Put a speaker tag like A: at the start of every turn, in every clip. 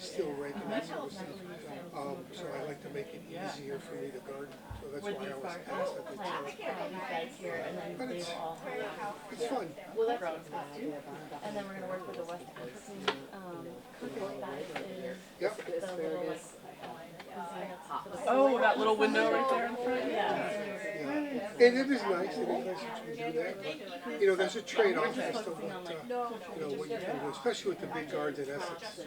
A: still rake and that sort of stuff. So I like to make it easier for me to garden. So that's why I always ask that they tell us. But it's fun.
B: Well, that's what it's do. And then we're going to work with the West African carpet that is
A: Yep.
B: the little, like,
C: Oh, that little window right there in front?
B: yeah.
A: And it is nice that you can do that, but you know, there's a trade-off as to what what you can do, especially with the big gardens in Essex.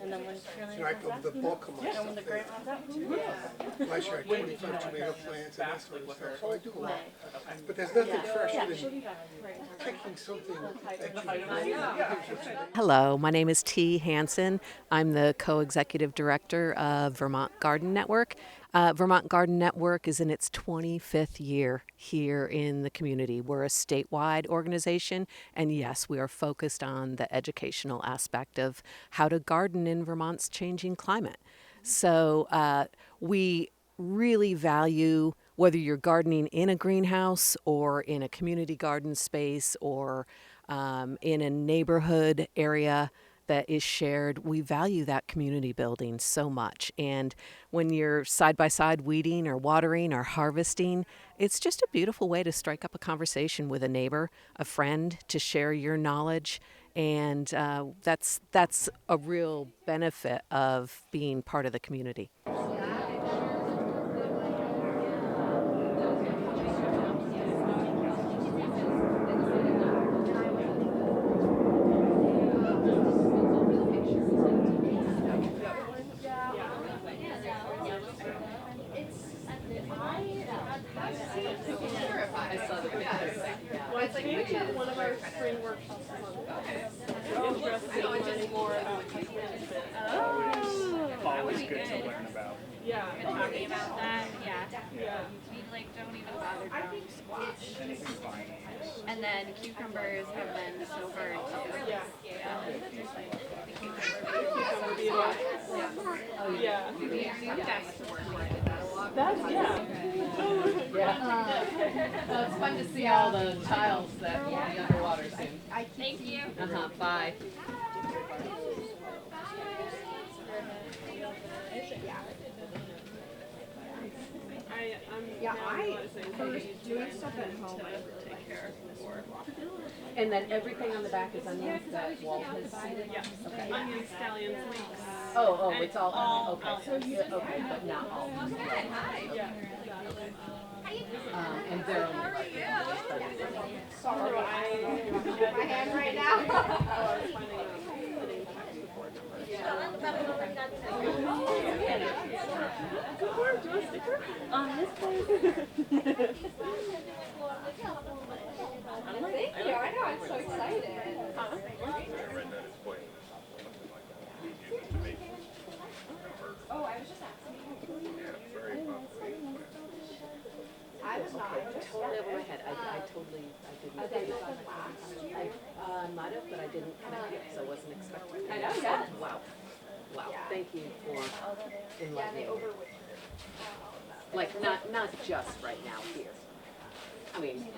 B: And then when
A: You know, I put the bulk of my
B: and when the
A: stuff
B: grape
A: there.
B: comes out,
A: Last year I had 25 tomato plants and that sort of stuff, so I do a lot. But there's nothing fresher than picking something that you
D: Hello, my name is T. Hansen. I'm the co-executive director of Vermont Garden Network. Vermont Garden Network is in its 25th year here in the community. We're a statewide organization, and yes, we are focused on the educational aspect of how to garden in Vermont's changing climate. So we really value whether you're gardening in a greenhouse or in a community garden space or in a neighborhood area that is shared. We value that community building so much. And when you're side by side weeding or watering or harvesting, it's just a beautiful way to strike up a conversation with a neighbor, a friend, to share your knowledge. And that's a real benefit of being part of the community.
C: Well, I think we had one of our spring workshops a month ago. Interested in learning more about
E: Always good to learn about.
C: Yeah.
F: Talking about that, yeah.
C: Yeah.
F: We don't even bother growing squash.
E: Anything vine.
F: And then cucumbers have been so hard to
C: Yeah.
F: Yeah. You guys to work with.
C: That's, yeah.
G: Well, it's fun to see all the tiles that will be underwater soon.
F: Thank you.
G: Bye.
C: Doing stuff at home, I take care more.
G: And then everything on the back is onions that Walt has seeded?
C: Yeah.
G: Okay.
C: Onions, scallions, leeks.
G: Oh, it's all, okay, but not all.
C: Yeah.
G: And they're only like.
C: Sorry, my hand right now. Oh, I was finding Good work, do you want a sticker?
B: on this place.
H: Thank you. I know. I'm so excited. Oh, I was just asking. I was not.
G: Totally over my head. I didn't. I might have, but I didn't connect it, so I wasn't expecting it.
H: I know, yeah.
G: Wow.
H: Yeah.
G: Thank you for
H: Yeah,
G: enlightening
H: they
G: me.
H: overwintered.
G: Like, not just right now here. I mean.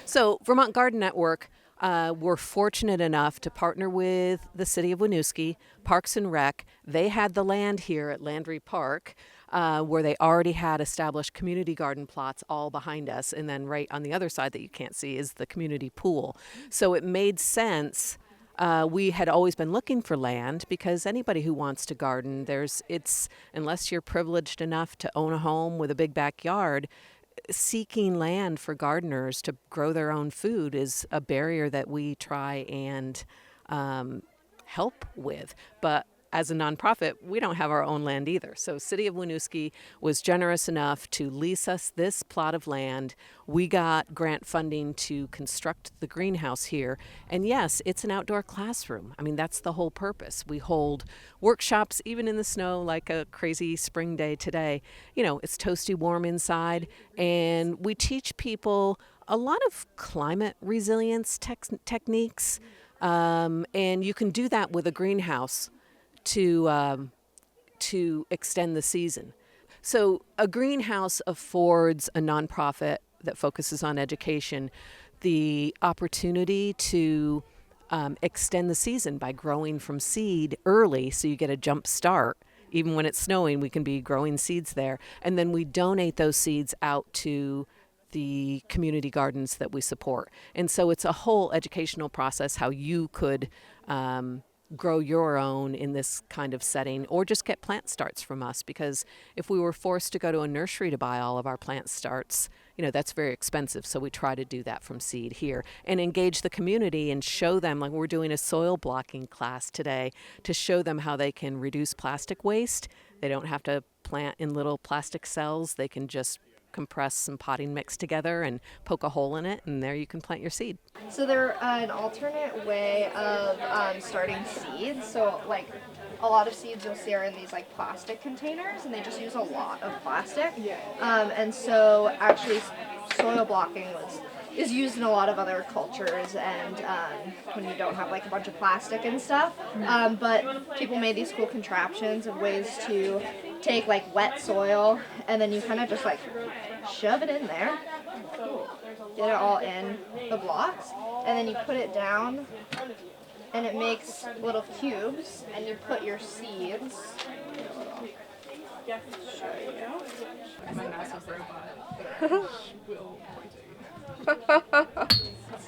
D: So Vermont Garden Network, we're fortunate enough to partner with the City of Winooski, Parks and Rec. They had the land here at Landry Park, where they already had established community garden plots all behind us. And then right on the other side that you can't see is the community pool. So it made sense. We had always been looking for land because anybody who wants to garden, unless you're privileged enough to own a home with a big backyard, seeking land for gardeners to grow their own food is a barrier that we try and help with. But as a nonprofit, we don't have our own land either. So City of Winooski was generous enough to lease us this plot of land. We got grant funding to construct the greenhouse here. And yes, it's an outdoor classroom. I mean, that's the whole purpose. We hold workshops even in the snow, like a crazy spring day today. You know, it's toasty warm inside. And we teach people a lot of climate resilience techniques. And you can do that with a greenhouse to extend the season. So a greenhouse affords a nonprofit that focuses on education the opportunity to extend the season by growing from seed early so you get a jump start. Even when it's snowing, we can be growing seeds there. And then we donate those seeds out to the community gardens that we support. And so it's a whole educational process how you could grow your own in this kind of setting, or just get plant starts from us, because if we were forced to go to a nursery to buy all of our plant starts, that's very expensive. So we try to do that from seed here and engage the community and show them, like we're doing a soil blocking class today, to show them how they can reduce plastic waste. They don't have to plant in little plastic cells. They can just compress some potting mix together and poke a hole in it, and there you can plant your seed.
I: So they're an alternate way of starting seeds. So like a lot of seeds you'll see are in these like plastic containers, and they just use a lot of plastic. And so actually soil blocking is used in a lot of other cultures, and when you don't have like a bunch of plastic and stuff. But people made these cool contraptions of ways to take like wet soil, and then you kind of just like shove it in there, get it all in the blocks, and then you put it down, and it makes little cubes, and you put your seeds.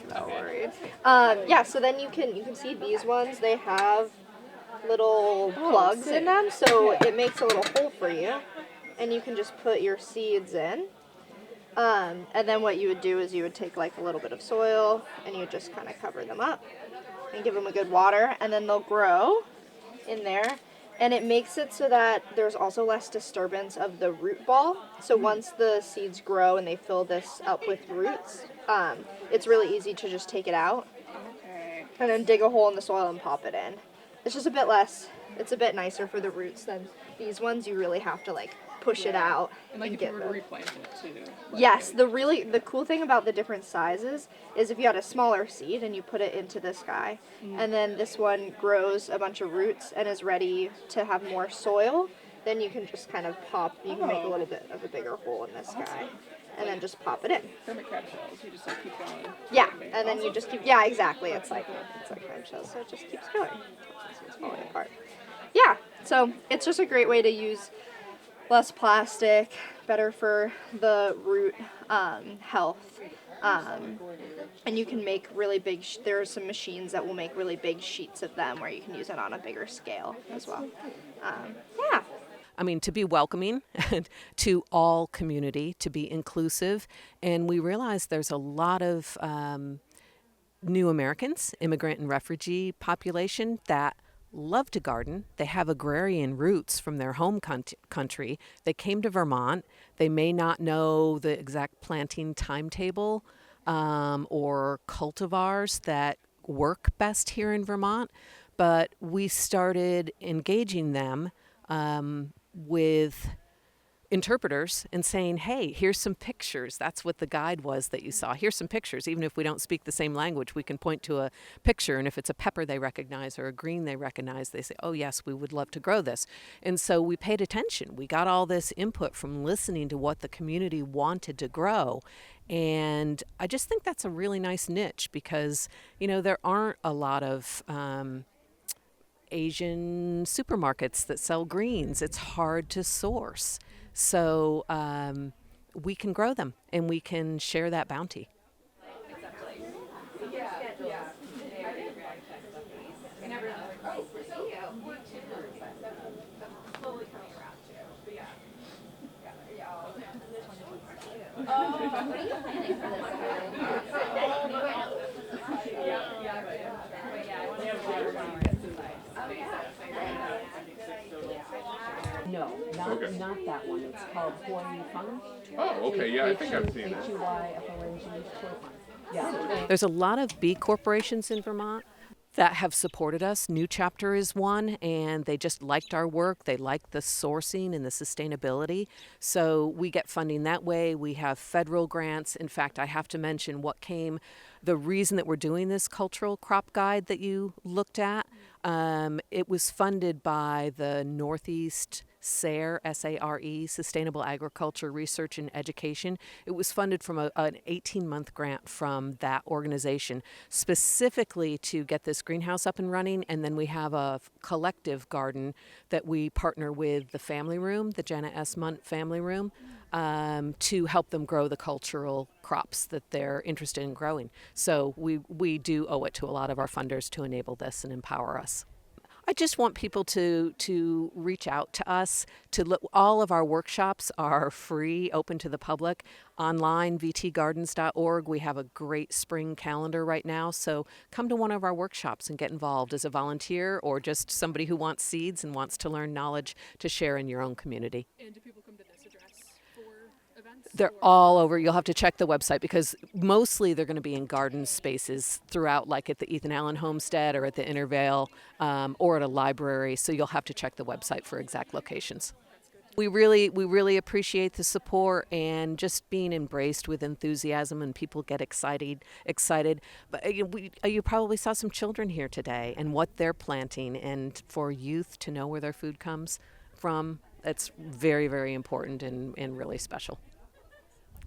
I: No worries. Yeah, so then you can see these ones, they have little plugs in them, so it makes a little hole for you, and you can just put your seeds in. And then what you would do is you would take like a little bit of soil, and you would just kind of cover them up and give them a good water, and then they'll grow in there. And it makes it so that there's also less disturbance of the root ball. So once the seeds grow and they fill this up with roots, it's really easy to just take it out and then dig a hole in the soil and pop it in. It's just a bit less, it's a bit nicer for the roots than these ones. You really have to like push it out and get them.
C: Replant it too.
I: Yes, the cool thing about the different sizes is if you had a smaller seed and you put it into this guy, and then this one grows a bunch of roots and is ready to have more soil, then you can just kind of you can make a little bit of a bigger hole in this guy, and then just pop it in.
C: Hermit crab shells, you just like keep going.
I: Yeah, and then you just keep, yeah, exactly, it's like crab shells, so it just keeps going. It's falling apart. Yeah, so it's just a great way to use less plastic, better for the root health, and you can make really big, there are some machines that will make really big sheets of them where you can use it on a bigger scale as well. Yeah.
D: I mean, to be welcoming to all community, to be inclusive, and we realize there's a lot of new Americans, immigrant and refugee population that love to garden. They have agrarian roots from their home country. They came to Vermont. They may not know the exact planting timetable or cultivars that work best here in Vermont, but we started engaging them with interpreters and saying, hey, here's some pictures. That's what the guide was that you saw. Here's some pictures. Even if we don't speak the same language, we can point to a picture, and if it's a pepper they recognize or a green they recognize, they say, oh yes, we would love to grow this. And so we paid attention. We got all this input from listening to what the community wanted to grow. And I just think that's a really nice niche, because there aren't a lot of Asian supermarkets that sell greens. It's hard to source. So we can grow them, and we can share that bounty. No, not that one. It's called Hawaii Fun.
J: Oh, okay, yeah, I think I've seen it.
D: Yeah. There's a lot of bee corporations in Vermont that have supported us. New Chapter is one, and they just liked our work. They liked the sourcing and the sustainability. So we get funding that way. We have federal grants. In fact, I have to mention the reason that we're doing this cultural crop guide that you looked at. It was funded by the Northeast SARE, S-A-R-E, Sustainable Agriculture Research and Education. It was funded from an 18-month grant from that organization, specifically to get this greenhouse up and running. And then we have a collective garden that we partner with the family room, the Jenna S. Munt family room, to help them grow the cultural crops that they're interested in growing. So we do owe it to a lot of our funders to enable this and empower us. I just want people to reach out to us. To look, all of our workshops are free, open to the public, online, vtgardens.org. We have a great spring calendar right now, so come to one of our workshops and get involved as a volunteer or just somebody who wants seeds and wants to learn knowledge to share in your own community.
C: And do people come to this address for events?
D: They're all over. You'll have to check the website because mostly they're going to be in garden spaces throughout, like at the Ethan Allen Homestead or at the Intervale or at a library. So you'll have to check the website for exact locations. We really appreciate the support and just being embraced with enthusiasm, and people get excited. But you probably saw some children here today and what they're planting, and for youth to know where their food comes from, it's very, very important and really special.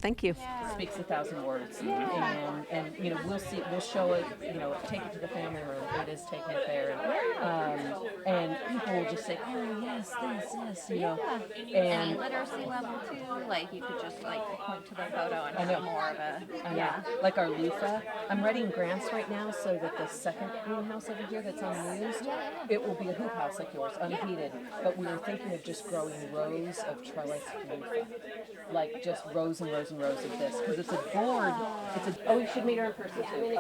D: Thank you.
G: Speaks 1,000 words. And you know, we'll show it, you know, take it to the family room. It is taking it there. And people will just say, oh, yes, this, you know.
F: Any literacy level too, like you could just like point to the photo and have more of a,
D: Like our loofah. I'm writing grants right now so that the second greenhouse over here that's unused, it will be a hoop house like yours, unheated. But we were thinking of just growing rows of trellis loofah. Like just rows and rows and rows of this, because it's a board. Oh, you should meet her in person too.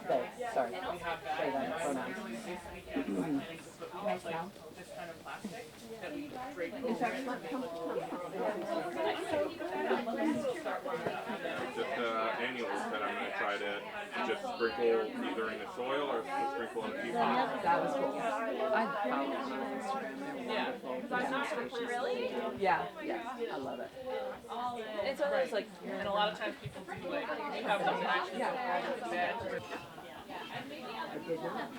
D: They, sorry. Say that pronouns. In fact,
J: Just annuals that I'm going to try to just sprinkle either in the soil or sprinkle in a few pots.
G: That was cool. I follow them on Instagram.
C: Really?
G: Yeah, I love it.
C: It's always like, and a lot of times people do like, we have those actions.
G: I did not.